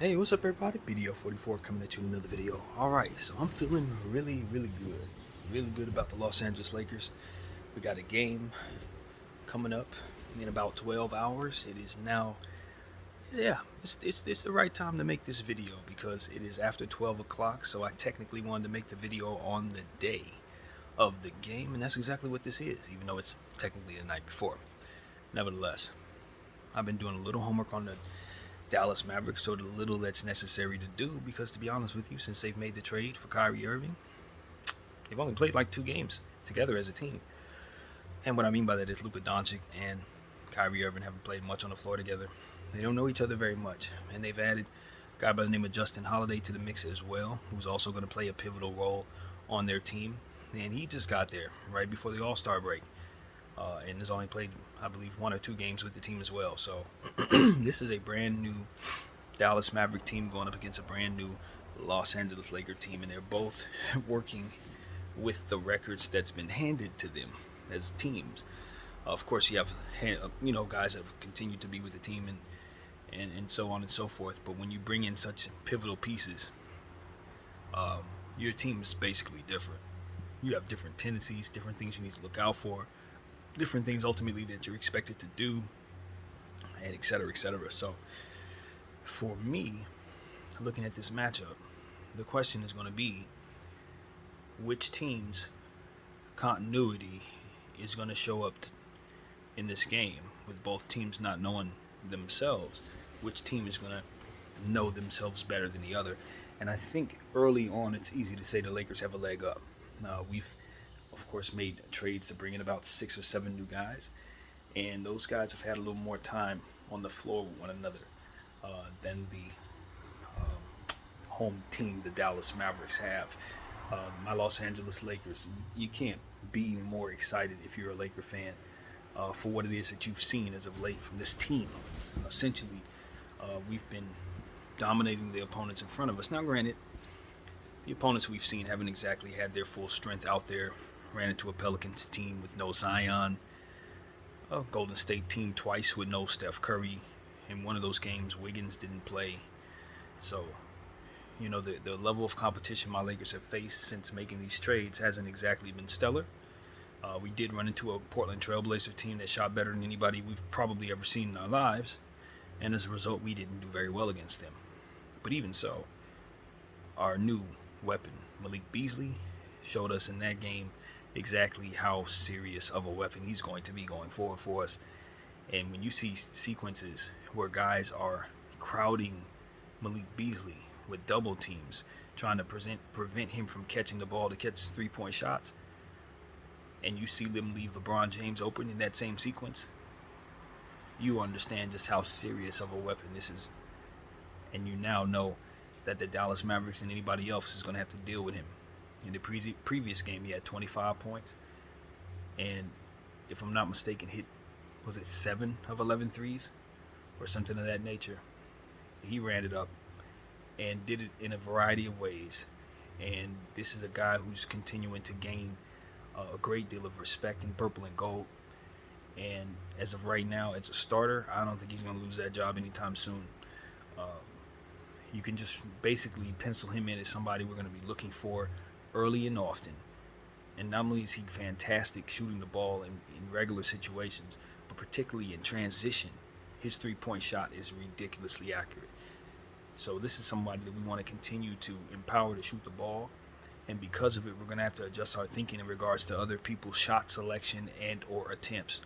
Hey, what's up, everybody? BDO 44 coming at you in another video. Alright, so I'm feeling really good. Really good about the Los Angeles Lakers. We got a game coming up in about 12 hours. It is now, it's the right time to make this video because it is after 12 o'clock. So I technically wanted to make the video on the day of the game, and that's exactly what this is, even though it's technically the night before. Nevertheless, I've been doing a little homework on the Dallas Mavericks, so the little that's necessary to do, because to be honest with you, since they've made the trade for Kyrie Irving, they've only played like 2 games together as a team. And what I mean by that is Luka Doncic and Kyrie Irving haven't played much on the floor together. They don't know each other very much, and they've added a guy by the name of Justin Holiday to the mix as well, who's also going to play a pivotal role on their team. And he just got there right before the All-Star break. And has only played, I believe, 1 or 2 games with the team as well. So this is a brand new Dallas Maverick team going up against a brand new Los Angeles Laker team, and they're both working with the records that's been handed to them as teams. Of course, you have guys that have continued to be with the team and so on and so forth. But when you bring in such pivotal pieces, your team is basically different. You have different tendencies, different things you need to look out for, different things ultimately that you're expected to do, and et cetera, et cetera. So for me, looking at this matchup, the question is going to be which team's continuity is going to show up in this game, with both teams not knowing themselves. Which team is going to know themselves better than the other? And I think early on it's easy to say the Lakers have a leg up. We've of course made trades to bring in about 6 or 7 new guys, and those guys have had a little more time on the floor with one another than the home team, the Dallas Mavericks, have. My Los Angeles Lakers, you can't be more excited if you're a Laker fan for what it is that you've seen as of late from this team. Essentially, we've been dominating the opponents in front of us. Now, granted, the opponents we've seen haven't exactly had their full strength out there. Ran into a Pelicans team with no Zion, a Golden State team twice with no Steph Curry. In one of those games, Wiggins didn't play. So, the level of competition my Lakers have faced since making these trades hasn't exactly been stellar. We did run into a Portland Trailblazer team that shot better than anybody we've probably ever seen in our lives, and as a result, we didn't do very well against them. But even so, our new weapon, Malik Beasley, showed us in that game exactly how serious of a weapon he's going to be going forward for us. And when you see sequences where guys are crowding Malik Beasley with double teams, trying to prevent him from catching the ball to catch 3-point shots, and you see them leave LeBron James open in that same sequence, you understand just how serious of a weapon this is. And you now know that the Dallas Mavericks and anybody else is going to have to deal with him. In the previous game, he had 25 points, and if I'm not mistaken, hit, was it 7 of 11 threes or something of that nature. He ran it up and did it in a variety of ways, and this is a guy who's continuing to gain a great deal of respect in purple and gold. And as of right now, as a starter, I don't think he's going to lose that job anytime soon. You can just basically pencil him in as somebody we're going to be looking for early and often. And not only is he fantastic shooting the ball in regular situations, but particularly in transition, his 3-point shot is ridiculously accurate. So this is somebody that we want to continue to empower to shoot the ball. And because of it, we're going to have to adjust our thinking in regards to other people's shot selection and or attempts.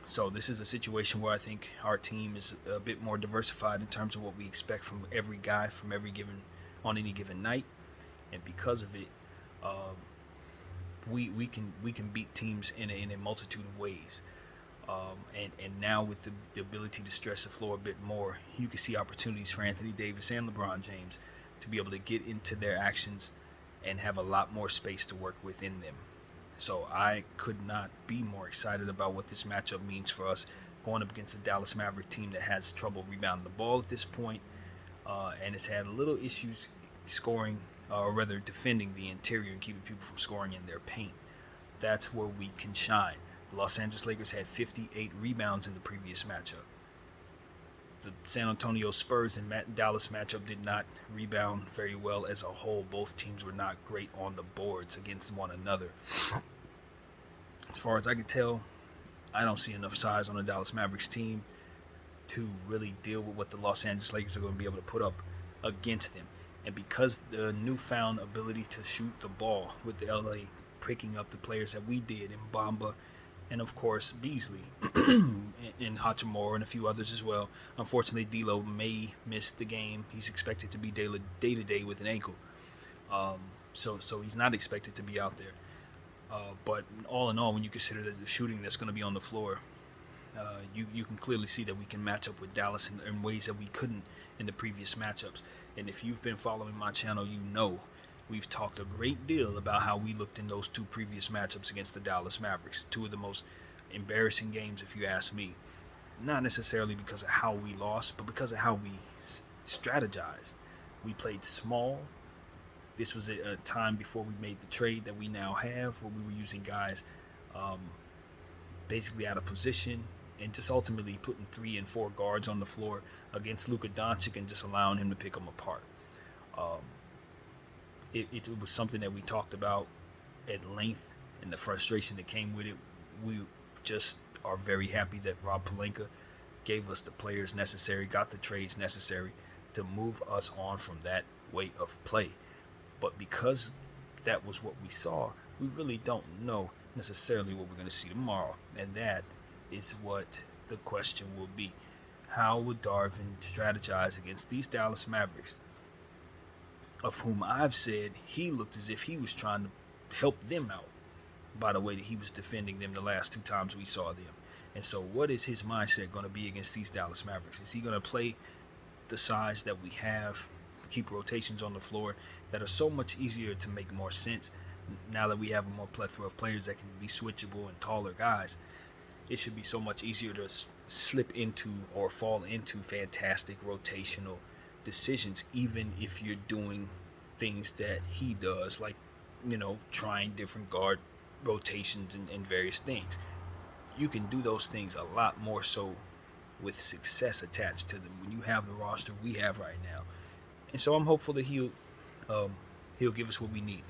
So this is a situation where I think our team is a bit more diversified in terms of what we expect from every guy on any given night. And because of it, we can beat teams in a multitude of ways. And now with the ability to stretch the floor a bit more, you can see opportunities for Anthony Davis and LeBron James to be able to get into their actions and have a lot more space to work within them. So I could not be more excited about what this matchup means for us going up against a Dallas Maverick team that has trouble rebounding the ball at this point, and has had a little issues scoring, or rather defending the interior and keeping people from scoring in their paint. That's where we can shine. The Los Angeles Lakers had 58 rebounds in the previous matchup. the San Antonio Spurs and Dallas matchup did not rebound very well as a whole. Both teams were not great on the boards against one another. As far as I can tell, I don't see enough size on the Dallas Mavericks team to really deal with what the Los Angeles Lakers are going to be able to put up against them. And because the newfound ability to shoot the ball with the LA picking up the players that we did in Bamba and, of course, Beasley and Hachimura and a few others as well. Unfortunately, D'Lo may miss the game. He's expected to be day-to-day with an ankle. So he's not expected to be out there. But all in all, when you consider the shooting that's going to be on the floor, you can clearly see that we can match up with Dallas in ways that we couldn't in the previous matchups. And if you've been following my channel, you know we've talked a great deal about how we looked in those two previous matchups against the Dallas Mavericks. Two of the most embarrassing games, if you ask me. Not necessarily because of how we lost, but because of how we strategized. We played small. This was a time before we made the trade that we now have, where we were using guys basically out of position and just ultimately putting 3 and 4 guards on the floor against Luka Doncic and just allowing him to pick them apart. It was something that we talked about at length, and the frustration that came with it. We just are very happy that Rob Pelinka gave us the players necessary, got the trades necessary to move us on from that way of play. But because that was what we saw, we really don't know necessarily what we're going to see tomorrow. And that is what the question will be. How would Darvin strategize against these Dallas Mavericks, of whom I've said he looked as if he was trying to help them out by the way that he was defending them the last 2 times we saw them? And so what is his mindset going to be against these Dallas Mavericks? Is he going to play the size that we have, keep rotations on the floor that are so much easier to make more sense now that we have a more plethora of players that can be switchable and taller guys? It should be so much easier to slip into or fall into fantastic rotational decisions, even if you're doing things that he does, like, trying different guard rotations and various things. You can do those things a lot more so with success attached to them when you have the roster we have right now. And so I'm hopeful that he'll give us what we need.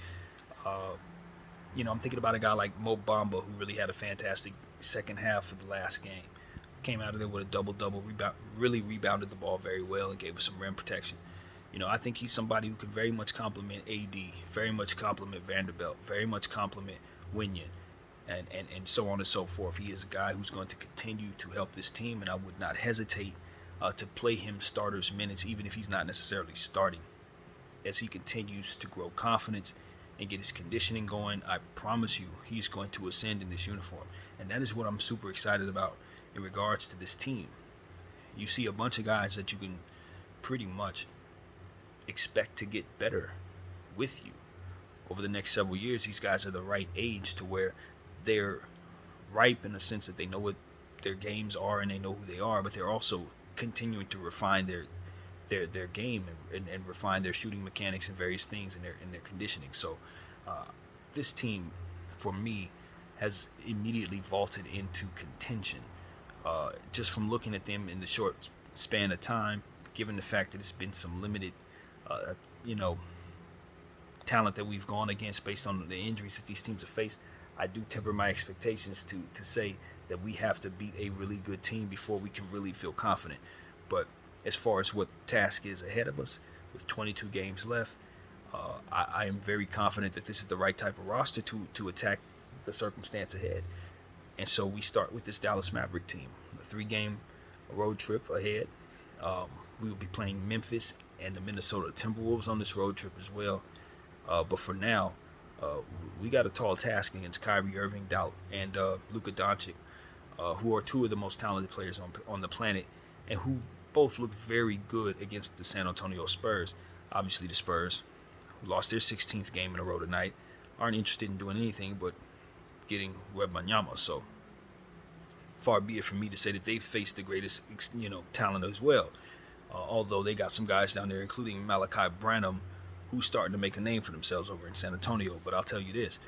I'm thinking about a guy like Mo Bamba, who really had a fantastic second half of the last game. Came out of there with a double-double, really rebounded the ball very well and gave us some rim protection. I think he's somebody who can very much complement AD, very much complement Vanderbilt, very much complement Winyan, and so on and so forth. He is a guy who's going to continue to help this team, and I would not hesitate to play him starters minutes, even if he's not necessarily starting. As he continues to grow confidence and get his conditioning going, I promise you he's going to ascend in this uniform. And that is what I'm super excited about in regards to this team. You see a bunch of guys that you can pretty much expect to get better with you over the next several years. These guys are the right age to where they're ripe in the sense that they know what their games are and they know who they are, but they're also continuing to refine their game and refine their shooting mechanics and various things in their conditioning. So this team, for me, has immediately vaulted into contention just from looking at them in the short span of time, given the fact that it's been some limited talent that we've gone against based on the injuries that these teams have faced. I do temper my expectations to say that we have to beat a really good team before we can really feel confident. But as far as what the task is ahead of us, with 22 games left, I am very confident that this is the right type of roster to attack the circumstance ahead. And so we start with this Dallas Maverick team, a 3-game road trip ahead. We will be playing Memphis and the Minnesota Timberwolves on this road trip as well. But for now, we got a tall task against Kyrie Irving and Luka Doncic, who are 2 of the most talented players on the planet, and who both look very good against the San Antonio Spurs. Obviously, the Spurs, who lost their 16th game in a row tonight, aren't interested in doing anything but getting Wembanyama. So far be it from me to say that they've faced the greatest, talent as well. Although they got some guys down there, including Malachi Branham, who's starting to make a name for themselves over in San Antonio. But I'll tell you this,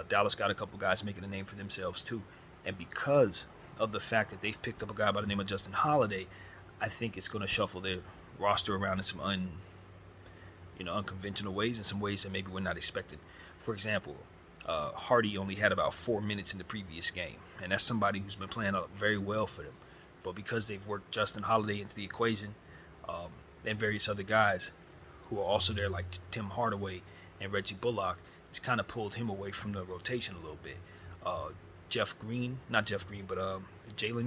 Dallas got a couple guys making a name for themselves too. And because of the fact that they've picked up a guy by the name of Justin Holiday, I think it's going to shuffle their roster around in some unconventional ways, and some ways that maybe we're not expecting. For example, Hardy only had about 4 minutes in the previous game, and that's somebody who's been playing very well for them. But because they've worked Justin Holiday into the equation, and various other guys who are also there, like Tim Hardaway and Reggie Bullock, it's kind of pulled him away from the rotation a little bit. Jalen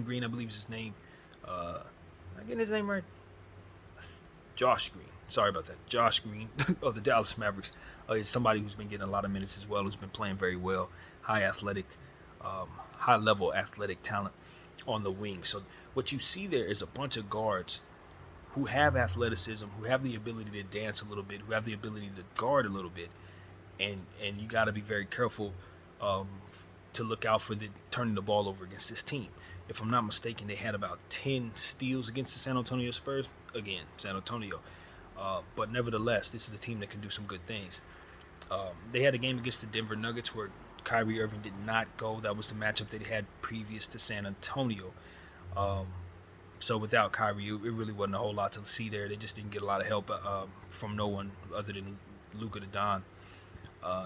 Green, I believe is his name. Am I getting his name right? Josh Green. Sorry about that. Josh Green of the Dallas Mavericks is somebody who's been getting a lot of minutes as well, who's been playing very well. High level athletic talent on the wing. So what you see there is a bunch of guards who have athleticism, who have the ability to dance a little bit, who have the ability to guard a little bit, and you got to be very careful to look out for turning the ball over against this team. If I'm not mistaken, they had about 10 steals against the San Antonio Spurs. Again, San Antonio. But nevertheless, this is a team that can do some good things. They had a game against the Denver Nuggets where Kyrie Irving did not go. That was the matchup they had previous to San Antonio. So without Kyrie, it really wasn't a whole lot to see there. They just didn't get a lot of help from no one other than Luka Doncic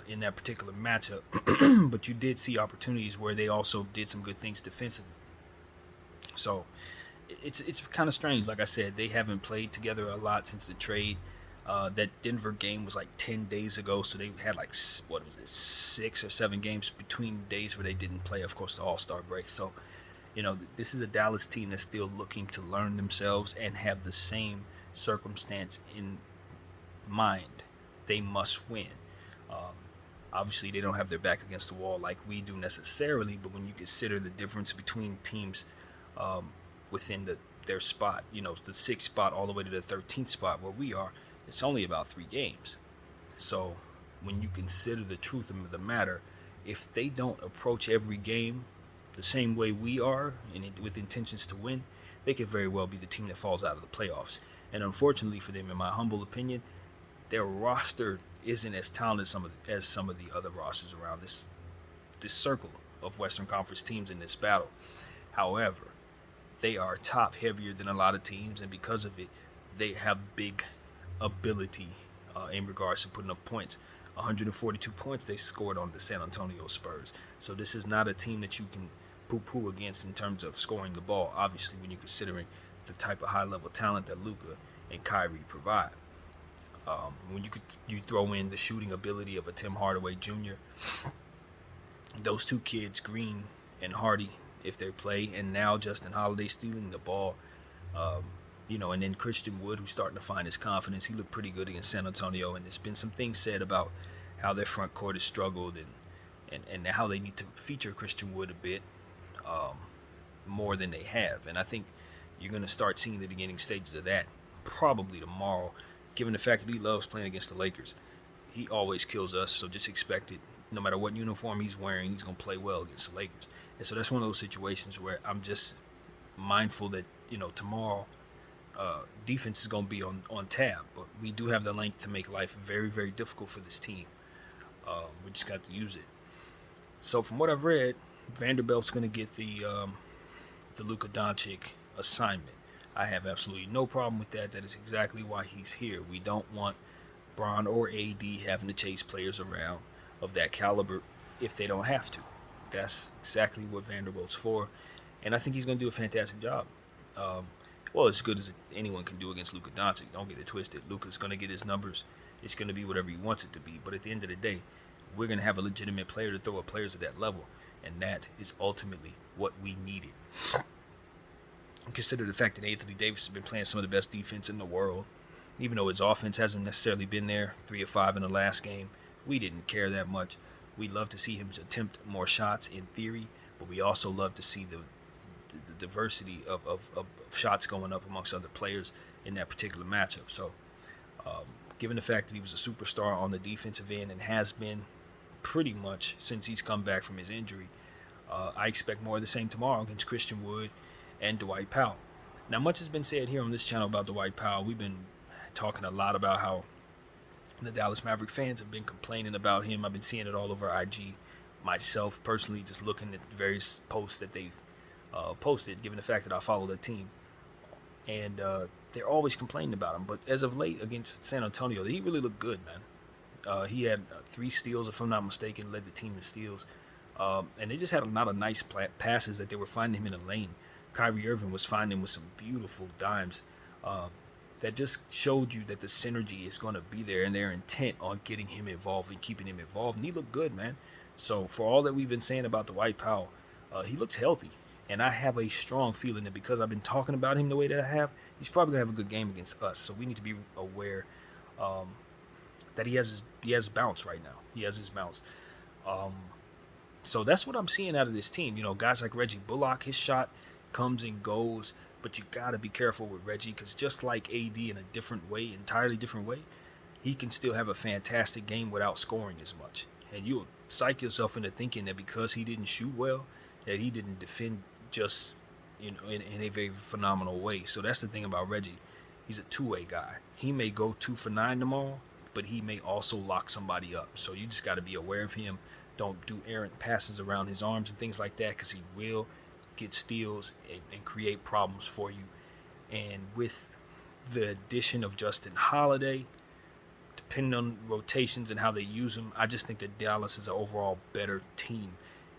in that particular matchup. But you did see opportunities where they also did some good things defensively. So it's kind of strange. Like I said, they haven't played together a lot since the trade. That Denver game was like 10 days ago, so they had 6 or 7 games between days where they didn't play, of course, the All-Star break. So, this is a Dallas team that's still looking to learn themselves and have the same circumstance in mind. They must win. Obviously, they don't have their back against the wall like we do necessarily, but when you consider the difference between teams within their spot, the 6th spot all the way to the 13th spot where we are, it's only about 3 games. So when you consider the truth of the matter, if they don't approach every game the same way we are and with intentions to win, they could very well be the team that falls out of the playoffs. And unfortunately for them, in my humble opinion, their roster isn't as talented as some of the other rosters around this circle of Western Conference teams in this battle. However, they are top heavier than a lot of teams, and because of it, they have big ability in regards to putting up points. 142 points they scored on the San Antonio Spurs. So this is not a team that you can poo-poo against in terms of scoring the ball, obviously, when you're considering the type of high-level talent that Luka and Kyrie provide. When you throw in the shooting ability of a Tim Hardaway Jr., those two kids, Green and Hardy, if they play, and now Justin Holiday stealing the ball, and then Christian Wood, who's starting to find his confidence. He looked pretty good against San Antonio, and there's been some things said about how their front court has struggled and how they need to feature Christian Wood a bit more than they have. And I think you're going to start seeing the beginning stages of that probably tomorrow, given the fact that he loves playing against the Lakers. He always kills us, so just expect it. No matter what uniform he's wearing, he's going to play well against the Lakers. And so that's one of those situations where I'm just mindful that, tomorrow defense is going to be on tab. But we do have the length to make life very, very difficult for this team. We just got to use it. So from what I've read, Vanderbilt's going to get the Luka Doncic assignment. I have absolutely no problem with that. That is exactly why he's here. We don't want Bron or AD having to chase players around of that caliber if they don't have to. That's exactly what Vanderbilt's for, and I think he's going to do a fantastic job. As good as anyone can do against Luka Doncic. Don't get it twisted. Luka's going to get his numbers. It's going to be whatever he wants it to be. But at the end of the day, we're going to have a legitimate player to throw at players at that level, and that is ultimately what we needed. Consider the fact that Anthony Davis has been playing some of the best defense in the world. Even though his offense hasn't necessarily been there, 3 of 5 in the last game, we didn't care that much. We'd love to see him attempt more shots in theory, but we also love to see the diversity of shots going up amongst other players in that particular matchup. So, given the fact that he was a superstar on the defensive end and has been pretty much since he's come back from his injury, I expect more of the same tomorrow against Christian Wood and Dwight Powell. Now, much has been said here on this channel about Dwight Powell. We've been talking a lot about how the Dallas Maverick fans have been complaining about him. I've been seeing it all over IG. Myself, personally, just looking at various posts that they've posted, given the fact that I follow the team and they're always complaining about him. But as of late against San Antonio, he really looked good, man. He had 3 steals, if I'm not mistaken, led the team in steals. And they just had a lot of nice passes that they were finding him in the lane. Kyrie Irving was finding him with some beautiful dimes that just showed you that the synergy is going to be there and their intent on getting him involved and keeping him involved. And he looked good, man. So for all that we've been saying about Dwight Powell, he looks healthy. And I have a strong feeling that because I've been talking about him the way that I have, he's probably going to have a good game against us. So we need to be aware that he has bounce right now. He has his bounce. So that's what I'm seeing out of this team. You know, guys like Reggie Bullock, his shot comes and goes, but you got to be careful with Reggie because just like AD in a different way, entirely different way, he can still have a fantastic game without scoring as much. And you'll psych yourself into thinking that because he didn't shoot well, that he didn't defend just, in a very phenomenal way. So that's the thing about Reggie. He's a two-way guy. He may go 2 for 9 tomorrow, but he may also lock somebody up. So you just got to be aware of him. Don't do errant passes around his arms and things like that because he will get steals and create problems for you. And with the addition of Justin Holiday, depending on rotations and how they use him, I just think that Dallas is an overall better team.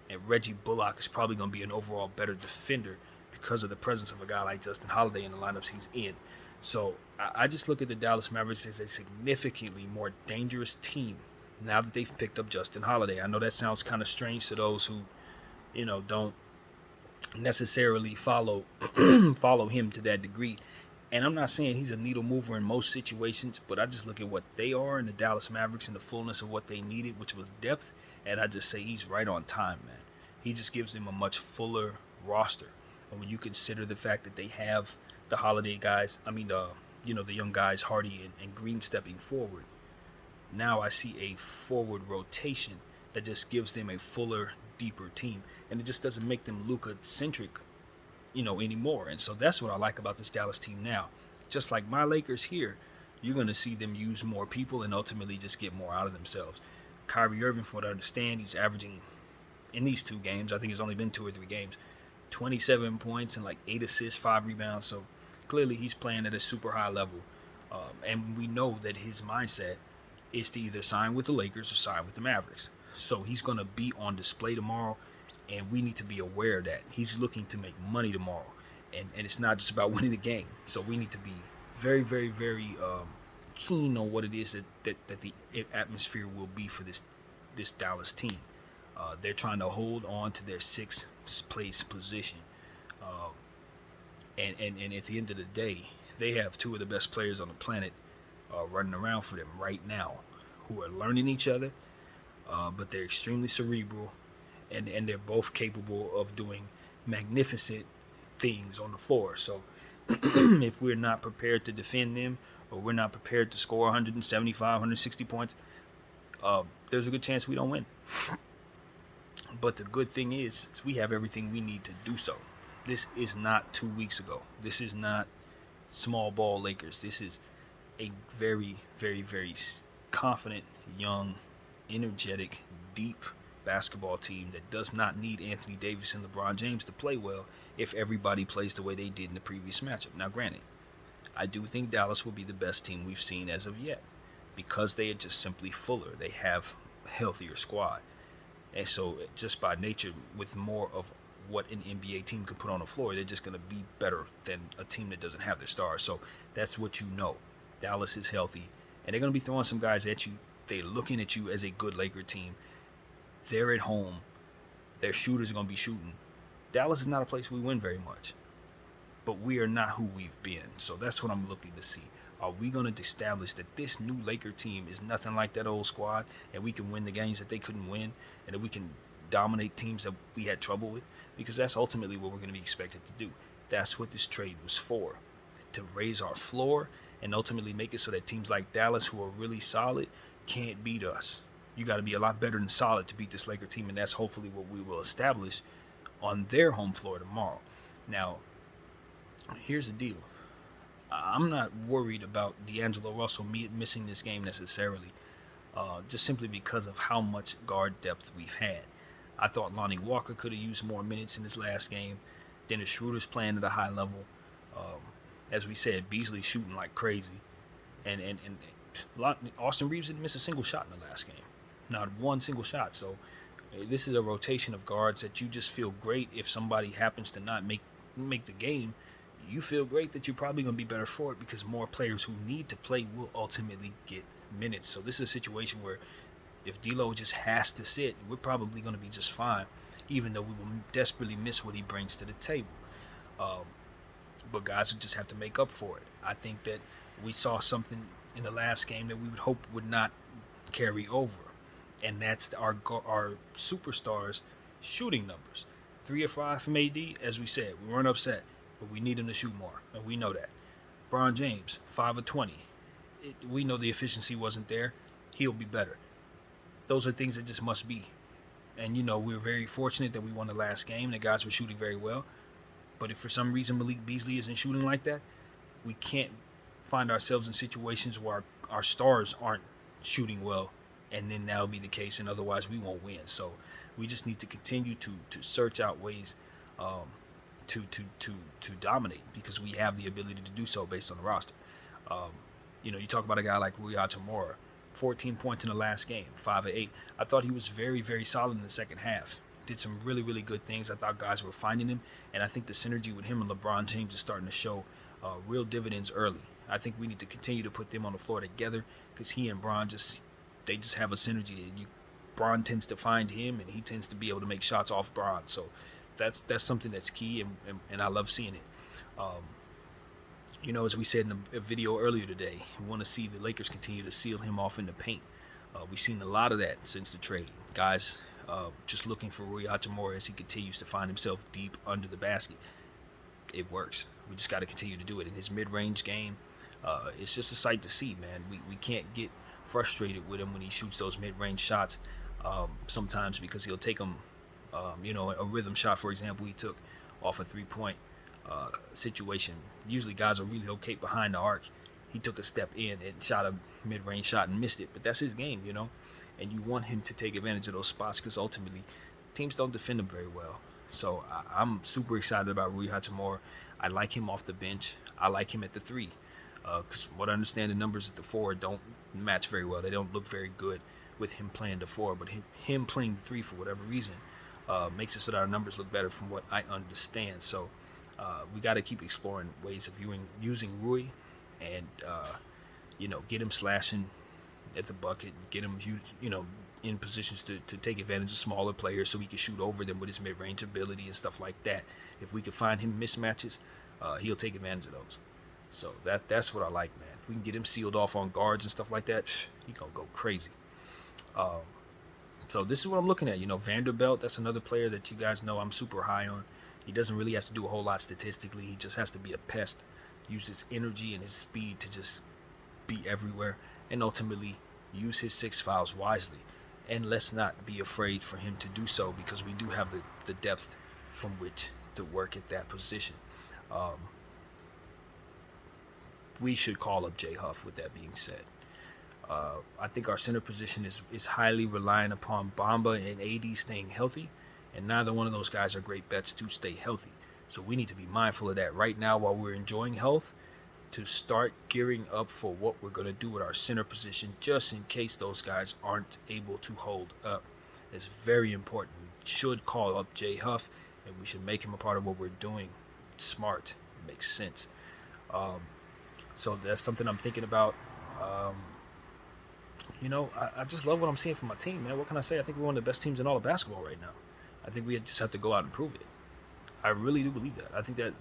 And Reggie Bullock is probably going to be an overall better defender because of the presence of a guy like Justin Holiday in the lineups he's in. So I just look at the Dallas Mavericks as a significantly more dangerous team now that they've picked up Justin Holiday. I know that sounds kind of strange to those who, don't necessarily follow him to that degree. And I'm not saying he's a needle mover in most situations, but I just look at what they are in the Dallas Mavericks and the fullness of what they needed, which was depth, and I just say he's right on time, man. He just gives them a much fuller roster. And when you consider the fact that they have the Holiday guys, the young guys, Hardy and Green stepping forward, now I see a forward rotation that just gives them a fuller, deeper team. And it just doesn't make them Luka-centric, anymore. And so that's what I like about this Dallas team now. Just like my Lakers here, you're going to see them use more people and ultimately just get more out of themselves. Kyrie Irving, from what I understand, he's averaging, in these 2 games, I think it's only been 2 or 3 games, 27 points and like 8 assists, 5 rebounds. So clearly he's playing at a super high level. And we know that his mindset is to either sign with the Lakers or sign with the Mavericks. So he's going to be on display tomorrow, and we need to be aware of that. He's looking to make money tomorrow, and it's not just about winning the game. So we need to be very, very, very keen on what it is that the atmosphere will be for this Dallas team. They're trying to hold on to their 6th place position. And at the end of the day, they have 2 of the best players on the planet running around for them right now who are learning each other, but they're extremely cerebral, and they're both capable of doing magnificent things on the floor. So if we're not prepared to defend them, or we're not prepared to score 175, 160 points, there's a good chance we don't win. But the good thing is we have everything we need to do so. This is not 2 weeks ago. This is not small ball Lakers. This is a very, very, very confident, young, energetic, deep basketball team that does not need Anthony Davis and LeBron James to play well if everybody plays the way they did in the previous matchup. Now, granted, I do think Dallas will be the best team we've seen as of yet because they are just simply fuller. They have a healthier squad. And so just by nature, with more of what an NBA team can put on the floor, they're just going to be better than a team that doesn't have their stars. So that's what you know. Dallas is healthy, and they're going to be throwing some guys at you. They're looking at you as a good Laker team. They're at home. Their shooters are going to be shooting. Dallas is not a place we win very much, but we are not who we've been. So that's what I'm looking to see. Are we going to establish that this new Laker team is nothing like that old squad, and we can win the games that they couldn't win, and that we can dominate teams that we had trouble with? Because that's ultimately what we're going to be expected to do. That's what this trade was for, to raise our floor and ultimately make it so that teams like Dallas, who are really solid, can't beat us. You got to be a lot better than solid to beat this Laker team, and that's hopefully what we will establish on their home floor tomorrow. Now, here's the deal. I'm not worried about D'Angelo Russell missing this game necessarily, just simply because of how much guard depth we've had. I thought Lonnie Walker could have used more minutes in his last game. Dennis Schroeder's playing at a high level. As we said, Beasley shooting like crazy, and Austin Reeves didn't miss a single shot in the last game, not one single shot. So this is a rotation of guards that you just feel great if somebody happens to not make the game. You feel great that you're probably going to be better for it because more players who need to play will ultimately get minutes. So this is a situation where if D'Lo just has to sit, we're probably going to be just fine, even though we will desperately miss what he brings to the table. But guys will just have to make up for it. I think that we saw something in the last game that we would hope would not carry over, and that's our superstars shooting numbers. 3 or 5 from AD, as we said, we weren't upset, but we need him to shoot more, and we know that. LeBron James, 5 of 20. We know the efficiency wasn't there. He'll be better. Those are things that just must be. And, we're very fortunate that we won the last game. The guys were shooting very well. But if for some reason Malik Beasley isn't shooting like that, we can't find ourselves in situations where our stars aren't shooting well, and then that'll be the case, and otherwise we won't win. So we just need to continue to search out ways to dominate, because we have the ability to do so based on the roster. You talk about a guy like Rui Hachimura, 14 points in the last game, 5 of 8. I thought he was very, very solid in the second half. Did some really, really good things. I thought guys were finding him, and I think the synergy with him and LeBron James is starting to show real dividends early. I think we need to continue to put them on the floor together, because he and Bron just have a synergy. Bron tends to find him, and he tends to be able to make shots off Bron. So that's something that's key, and I love seeing it. As we said in a video earlier today, we want to see the Lakers continue to seal him off in the paint. We've seen a lot of that since the trade. Guys just looking for Rui Hachimura as he continues to find himself deep under the basket. It works. We just got to continue to do it. In his mid-range game, it's just a sight to see, man. We can't get frustrated with him when he shoots those mid-range shots sometimes, because he'll take them, a rhythm shot, for example, he took off a three-point situation. Usually guys are really okay behind the arc. He took a step in and shot a mid-range shot and missed it, but that's his game, and you want him to take advantage of those spots, because ultimately teams don't defend him very well. So I'm super excited about Rui Hachimura. I like him off the bench. I like him at the 3, because from what I understand, the numbers at the 4 don't match very well. They don't look very good with him playing the 4, but him playing the 3 for whatever reason makes it so that our numbers look better from what I understand. So we got to keep exploring ways of using Rui, and get him slashing at the bucket, get him in positions to take advantage of smaller players, so he can shoot over them with his mid-range ability and stuff like that. If we can find him mismatches, he'll take advantage of those. So that's what I like, man. If we can get him sealed off on guards and stuff like that, he's gonna go crazy. So this is what I'm looking at. Vanderbilt, that's another player that you guys know I'm super high on. He doesn't really have to do a whole lot statistically. He just has to be a pest, use his energy and his speed to just be everywhere, and ultimately use his 6 fouls wisely. And let's not be afraid for him to do so, because we do have the depth from which to work at that position. We should call up Jay Huff, with that being said. I think our center position is highly reliant upon Bamba and AD staying healthy, and neither one of those guys are great bets to stay healthy. So we need to be mindful of that right now while we're enjoying health, to start gearing up for what we're going to do with our center position, just in case those guys aren't able to hold up. It's very important. We should call up Jay Huff, and we should make him a part of what we're doing. It's smart. It makes sense. So that's something I'm thinking about. I just love what I'm seeing from my team, man. What can I say? I think we're one of the best teams in all of basketball right now. I think we just have to go out and prove it. I really do believe that. I think that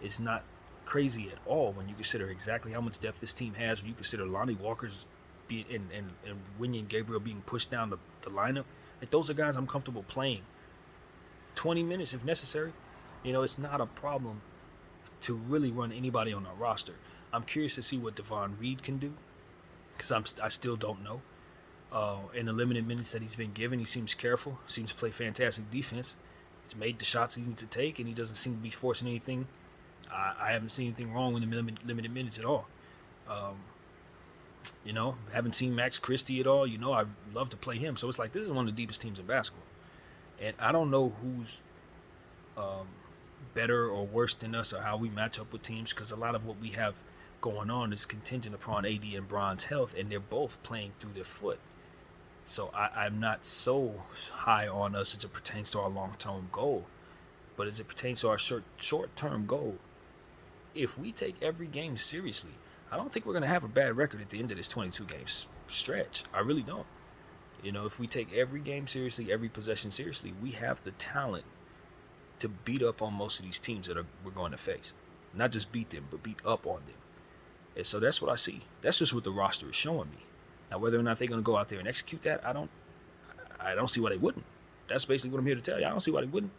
it's not crazy at all when you consider exactly how much depth this team has. When you consider Lonnie Walker's and Wenyen Gabriel being pushed down the lineup, like, those are guys I'm comfortable playing 20 minutes if necessary. It's not a problem to really run anybody on our roster. I'm curious to see what Devon Reed can do, because I still don't know. In the limited minutes that he's been given, he seems careful, seems to play fantastic defense. He's made the shots he needs to take, and he doesn't seem to be forcing anything. I haven't seen anything wrong with the limited minutes at all. Haven't seen Max Christie at all. I'd love to play him. So it's like, this is one of the deepest teams in basketball. And I don't know who's better or worse than us or how we match up with teams, because a lot of what we have going on is contingent upon AD and Bron's health, and they're both playing through their foot. So I'm not so high on us as it pertains to our long-term goal. But as it pertains to our short-term goal, if we take every game seriously, I don't think we're going to have a bad record at the end of this 22 games stretch. I really don't. If we take every game seriously, every possession seriously, we have the talent to beat up on most of these teams that we're going to face. Not just beat them, but beat up on them. And so that's what I see. That's just what the roster is showing me. Now, whether or not they're going to go out there and execute that, I don't see why they wouldn't. That's basically what I'm here to tell you. I don't see why they wouldn't.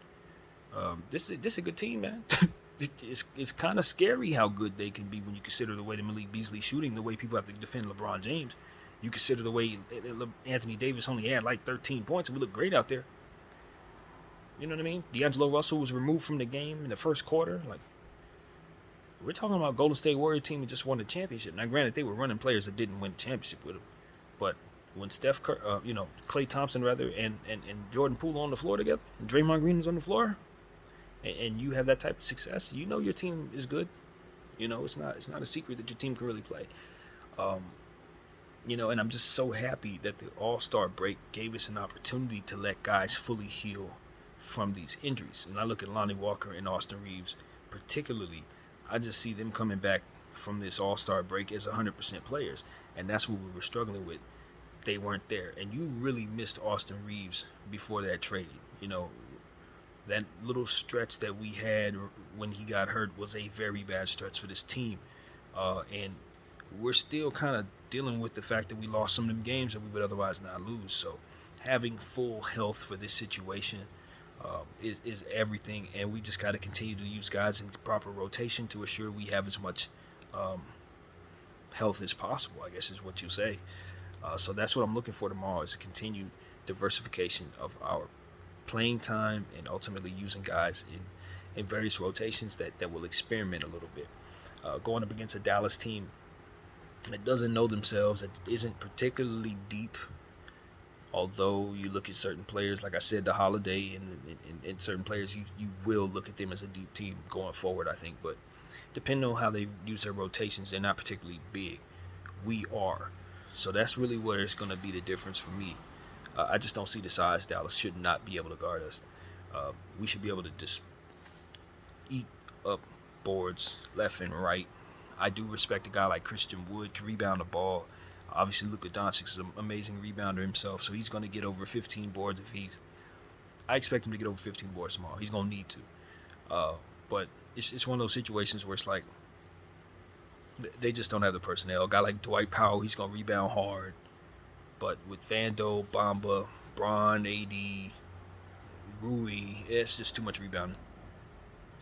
This is a good team, man. It's kind of scary how good they can be when you consider the way that Malik Beasley's shooting, the way people have to defend LeBron James. You consider the way Anthony Davis only had like 13 points, and we look great out there. You know what I mean? D'Angelo Russell was removed from the game in the first quarter. Like, we're talking about Golden State Warrior team that just won the championship. Now, granted, they were running players that didn't win the championship with them, but when Klay Thompson and Jordan Poole on the floor together, and Draymond Green is on the floor, and you have that type of success, your team is good. It's not a secret that your team can really play. And I'm just so happy that the All-Star break gave us an opportunity to let guys fully heal from these injuries. And I look at Lonnie Walker and Austin Reeves particularly. I just see them coming back from this All-Star break as 100% players, and that's what we were struggling with. They weren't there, and you really missed Austin Reeves before that trade. That little stretch that we had when he got hurt was a very bad stretch for this team, and we're still kind of dealing with the fact that we lost some of them games that we would otherwise not lose. So having full health for this situation is everything, and we just got to continue to use guys in proper rotation to assure we have as much health as possible, I guess is what you say. So that's what I'm looking for tomorrow, is a continued diversification of our playing time and ultimately using guys in various rotations that will experiment a little bit. Going up against a Dallas team that doesn't know themselves, that isn't particularly deep, although you look at certain players, like I said, the Holiday and certain players, you will look at them as a deep team going forward, I think. But depending on how they use their rotations, they're not particularly big. We are. So that's really where it's going to be the difference for me. I just don't see the size. Dallas should not be able to guard us. We should be able to just eat up boards left and right. I do respect a guy like Christian Wood, can rebound the ball. Obviously, Luka Doncic is an amazing rebounder himself, so he's going to get over 15 boards I expect him to get over 15 boards tomorrow. He's going to need to. But it's one of those situations where it's like they just don't have the personnel. A guy like Dwight Powell, he's going to rebound hard. But with Vando, Bamba, Bron, AD, Rui, it's just too much rebounding.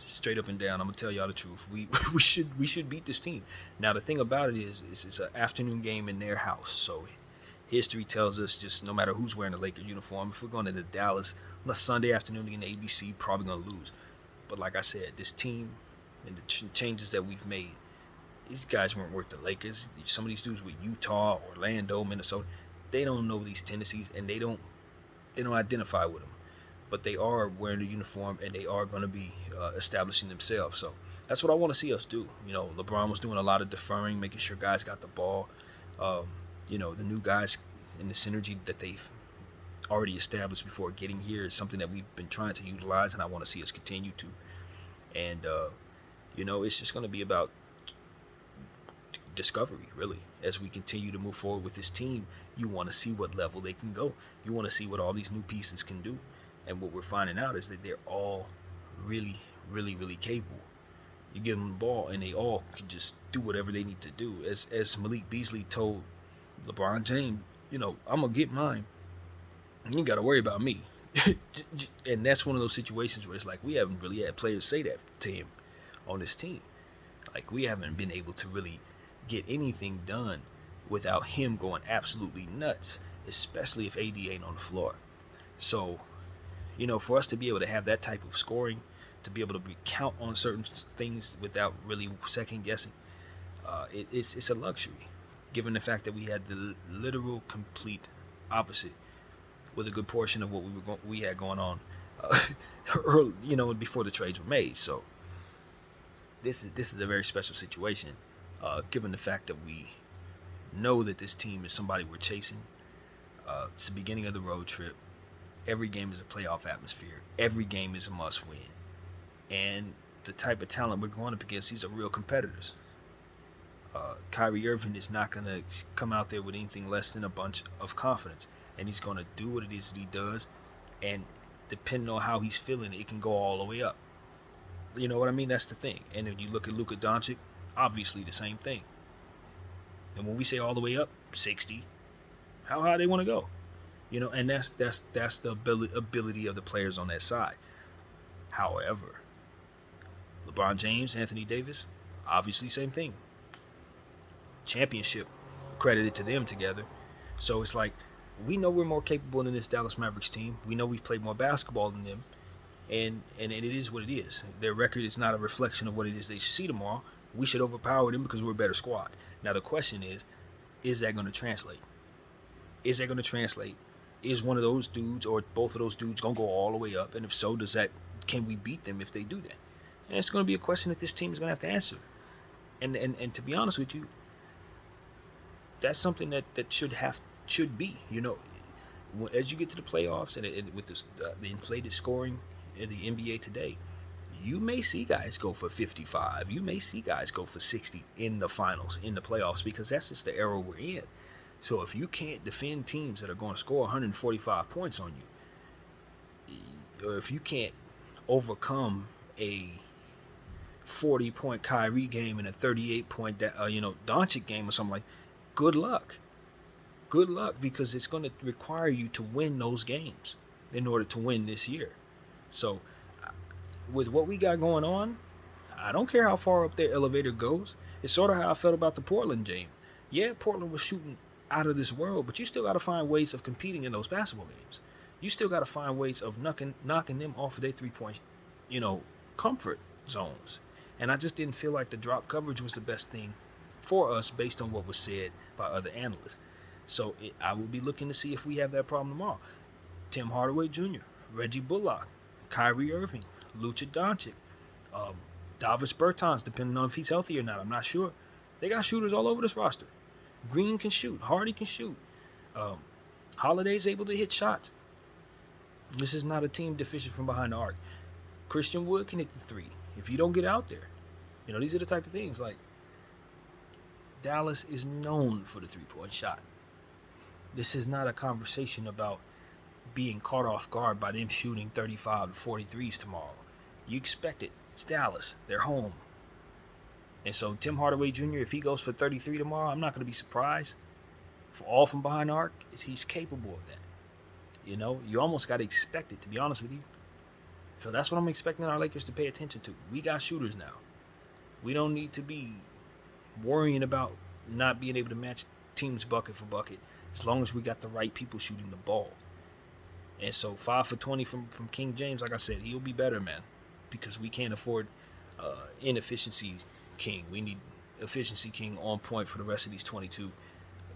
Straight up and down, I'm gonna tell y'all the truth. We should beat this team. Now the thing about it is it's an afternoon game in their house, so history tells us just no matter who's wearing the Laker uniform, if we're going into Dallas on a Sunday afternoon in the ABC, probably gonna lose. But like I said, this team and the changes that we've made, these guys weren't worth the Lakers. Some of these dudes with Utah, Orlando, Minnesota, they don't know these tendencies and they don't identify with them. But they are wearing the uniform and they are going to be establishing themselves. So that's what I want to see us do. LeBron was doing a lot of deferring, making sure guys got the ball. The new guys and the synergy that they've already established before getting here is something that we've been trying to utilize, and I want to see us continue to. And, it's just going to be about discovery, really. As we continue to move forward with this team, you want to see what level they can go. You want to see what all these new pieces can do. And what we're finding out is that they're all really, really, really capable. You give them the ball, and they all can just do whatever they need to do. As Malik Beasley told LeBron James, I'm going to get mine. You ain't got to worry about me. And that's one of those situations where it's like we haven't really had players say that to him on this team. Like, we haven't been able to really get anything done without him going absolutely nuts, especially if AD ain't on the floor. So, for us to be able to have that type of scoring, to be able to recount on certain things without really second guessing, it's a luxury, given the fact that we had the literal complete opposite with a good portion of what we had going on early, before the trades were made. So this is a very special situation, given the fact that we know that this team is somebody we're chasing. It's the beginning of the road trip. Every game is a playoff atmosphere. Every game is a must-win. And the type of talent we're going up against, these are real competitors. Kyrie Irving is not going to come out there with anything less than a bunch of confidence. And he's going to do what it is that he does. And depending on how he's feeling, it can go all the way up. You know what I mean? That's the thing. And if you look at Luka Doncic, obviously the same thing. And when we say all the way up, 60, how high they want to go. And that's the ability of the players on that side. However, LeBron James, Anthony Davis, obviously same thing. Championship credited to them together. So it's like, we know we're more capable than this Dallas Mavericks team. We know we've played more basketball than them. And it is what it is. Their record is not a reflection of what it is they should see tomorrow. We should overpower them because we're a better squad. Now the question is that going to translate? Is that going to translate? Is one of those dudes or both of those dudes going to go all the way up? And if so, can we beat them if they do that? And it's going to be a question that this team is going to have to answer. And to be honest with you, that's something that should be. As you get to the playoffs and with the inflated scoring in the NBA today, you may see guys go for 55. You may see guys go for 60 in the finals, in the playoffs, because that's just the era we're in. So if you can't defend teams that are going to score 145 points on you, or if you can't overcome a 40-point Kyrie game and a 38-point Doncic game or something like, good luck. Good luck, because it's going to require you to win those games in order to win this year. So with what we got going on, I don't care how far up their elevator goes. It's sort of how I felt about the Portland game. Yeah, Portland was shooting out of this world, but you still got to find ways of competing in those basketball games. You still got to find ways of knocking them off of their three-point, comfort zones. And I just didn't feel like the drop coverage was the best thing for us based on what was said by other analysts. So I will be looking to see if we have that problem tomorrow. Tim Hardaway Jr., Reggie Bullock, Kyrie Irving, Luka Doncic, Davis Bertans, depending on if he's healthy or not. I'm not sure. They got shooters all over this roster. Green can shoot. Hardy can shoot. Holiday's able to hit shots. This is not a team deficient from behind the arc. Christian Wood can hit the three. If you don't get out there, these are the type of things. Like, Dallas is known for the three-point shot. This is not a conversation about being caught off guard by them shooting 35 to 43s tomorrow. You expect it. It's Dallas. They're home. And so Tim Hardaway Jr., if he goes for 33 tomorrow, I'm not going to be surprised. For all from behind the arc, he's capable of that. You almost got to expect it, to be honest with you. So that's what I'm expecting our Lakers to pay attention to. We got shooters now. We don't need to be worrying about not being able to match teams bucket for bucket as long as we got the right people shooting the ball. And so 5 for 20 from King James, like I said, he'll be better, man, because we can't afford inefficiency King. We need efficiency King on point for the rest of these 22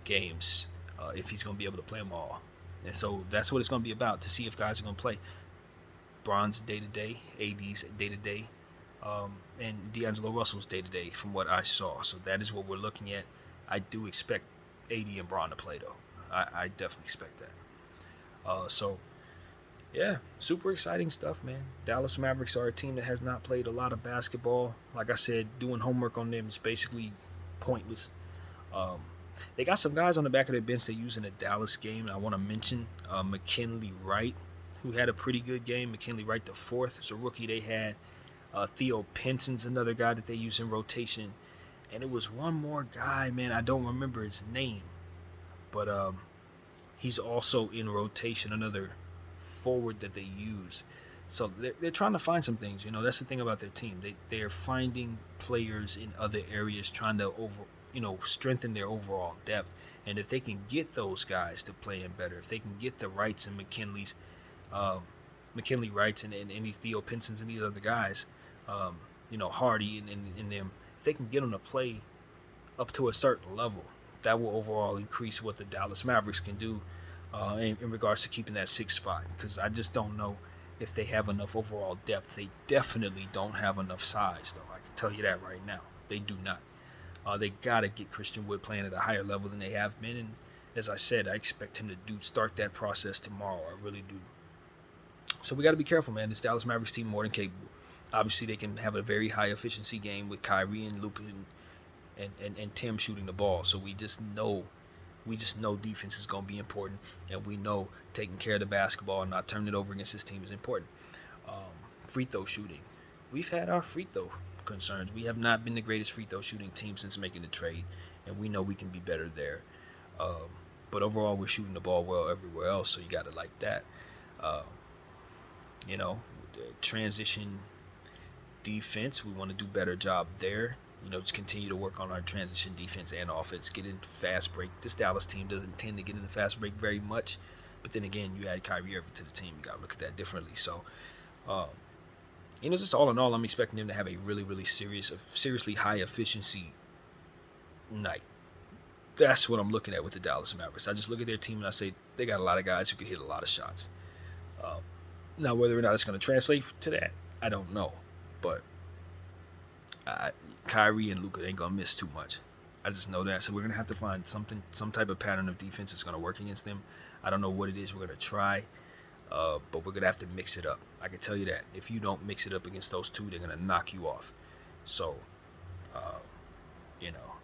games if he's going to be able to play them all. And so that's what it's going to be about, to see if guys are going to play. Bron's day-to-day, AD's day-to-day, and D'Angelo Russell's day-to-day from what I saw. So that is what we're looking at. I do expect AD and Bron to play, though. I definitely expect that. So, yeah, super exciting stuff, man. Dallas Mavericks are a team that has not played a lot of basketball. Like I said, doing homework on them is basically pointless. They got some guys on the back of their bench they use in a Dallas game. And I want to mention McKinley Wright, who had a pretty good game. McKinley Wright the fourth is a rookie they had. Theo Pinson's another guy that they use in rotation. And it was one more guy, man, I don't remember his name. But he's also in rotation, another forward that they use. So they're trying to find some things. That's the thing about their team. They're finding players in other areas, trying to strengthen their overall depth. And if they can get those guys to play in better, if they can get the Wrights and McKinley Wrights and these Theo Pinsons and these other guys, Hardy and them, if they can get them to play up to a certain level, that will overall increase what the Dallas Mavericks can do in regards to keeping that sixth spot. Because I just don't know if they have enough overall depth. They definitely don't have enough size, though. I can tell you that right now. They do not. They got to get Christian Wood playing at a higher level than they have been. And as I said, I expect him to start that process tomorrow. I really do. So we got to be careful, man. This Dallas Mavericks team more than capable. Obviously, they can have a very high efficiency game with Kyrie and Luka and Tim shooting the ball. So we just know defense is going to be important, and we know taking care of the basketball and not turning it over against this team is important. Free throw shooting. We've had our free throw concerns. We have not been the greatest free throw shooting team since making the trade, and we know we can be better there. But overall, we're shooting the ball well everywhere else, so you got to like that. Transition defense, we want to do a better job there. Just continue to work on our transition defense and offense, get in fast break. This Dallas team doesn't tend to get in the fast break very much, but then again, you add Kyrie Irving to the team. You got to look at that differently. So, just all in all, I'm expecting them to have a really, really seriously high efficiency night. That's what I'm looking at with the Dallas Mavericks. I just look at their team and I say they got a lot of guys who can hit a lot of shots. Now, whether or not it's going to translate to that, I don't know. But Kyrie and Luka ain't going to miss too much. I just know that. So we're going to have to find some type of pattern of defense that's going to work against them. I don't know what it is we're going to try, but we're going to have to mix it up. I can tell you that. If you don't mix it up against those two, they're going to knock you off. So,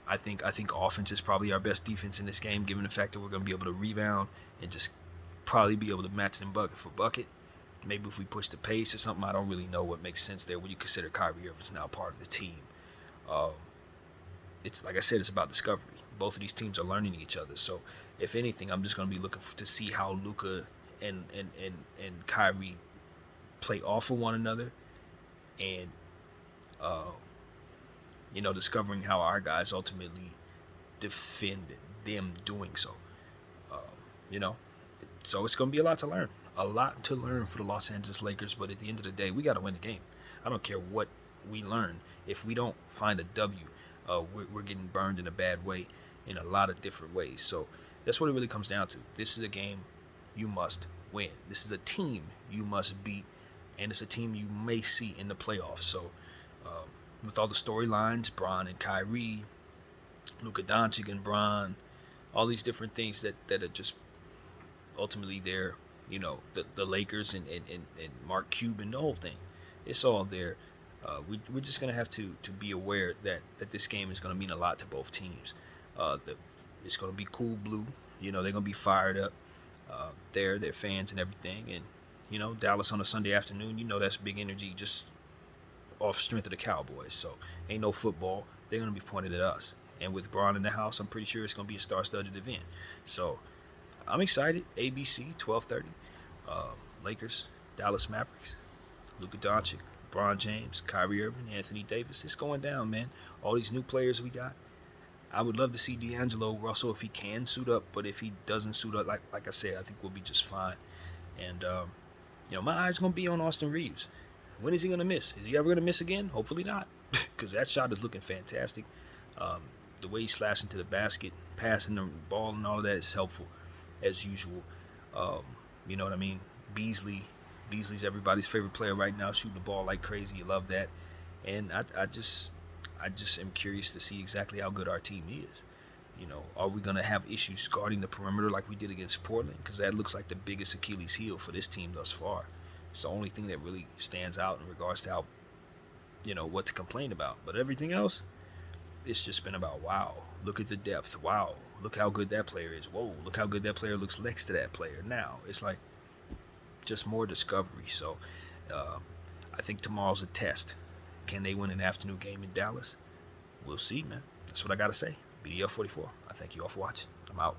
I think offense is probably our best defense in this game, given the fact that we're going to be able to rebound and just probably be able to match them bucket for bucket. Maybe if we push the pace or something, I don't really know what makes sense there when you consider Kyrie Irving's now part of the team. It's like I said, it's about discovery. Both of these teams are learning each other. So, if anything, I'm just going to be looking to see how Luka and Kyrie play off of one another, and discovering how our guys ultimately defend them doing so. So it's going to be a lot to learn. A lot to learn for the Los Angeles Lakers, but at the end of the day, we got to win the game. I don't care what we learn. If we don't find a W, we're getting burned in a bad way in a lot of different ways. So that's what it really comes down to. This is a game you must win. This is a team you must beat, and it's a team you may see in the playoffs. So with all the storylines, Bron and Kyrie, Luka Doncic and Bron, all these different things that are just ultimately there. The Lakers and Mark Cuban, the whole thing. It's all there. We're just going to have to be aware that this game is going to mean a lot to both teams. It's going to be cool blue. They're going to be fired up. Their fans and everything. And, Dallas on a Sunday afternoon, that's big energy just off strength of the Cowboys. So ain't no football. They're going to be pointed at us. And with Bron in the house, I'm pretty sure it's going to be a star-studded event. So I'm excited. ABC, 12:30. Lakers, Dallas Mavericks, Luka Doncic, LeBron James, Kyrie Irving, Anthony Davis. It's going down, man. All these new players we got. I would love to see D'Angelo Russell if he can suit up, but if he doesn't suit up, like I said, I think we'll be just fine. And, my eye's going to be on Austin Reeves. When is he going to miss? Is he ever going to miss again? Hopefully not, because that shot is looking fantastic. The way he slashed into the basket, passing the ball and all of that is helpful, as usual. You know what I mean? Beasley's everybody's favorite player right now, shooting the ball like crazy. You love that. And I just am curious to see exactly how good our team is. Are we going to have issues guarding the perimeter like we did against Portland? Because that looks like the biggest Achilles heel for this team thus far. It's the only thing that really stands out in regards to how, what to complain about. But everything else, it's just been about, wow, look at the depth. Wow, look how good that player is. Whoa, look how good that player looks next to that player. Now, it's like just more discovery. So I think tomorrow's a test. Can they win an afternoon game in Dallas? We'll see, man. That's what I got to say. BDL 44. I thank you all for watching. I'm out.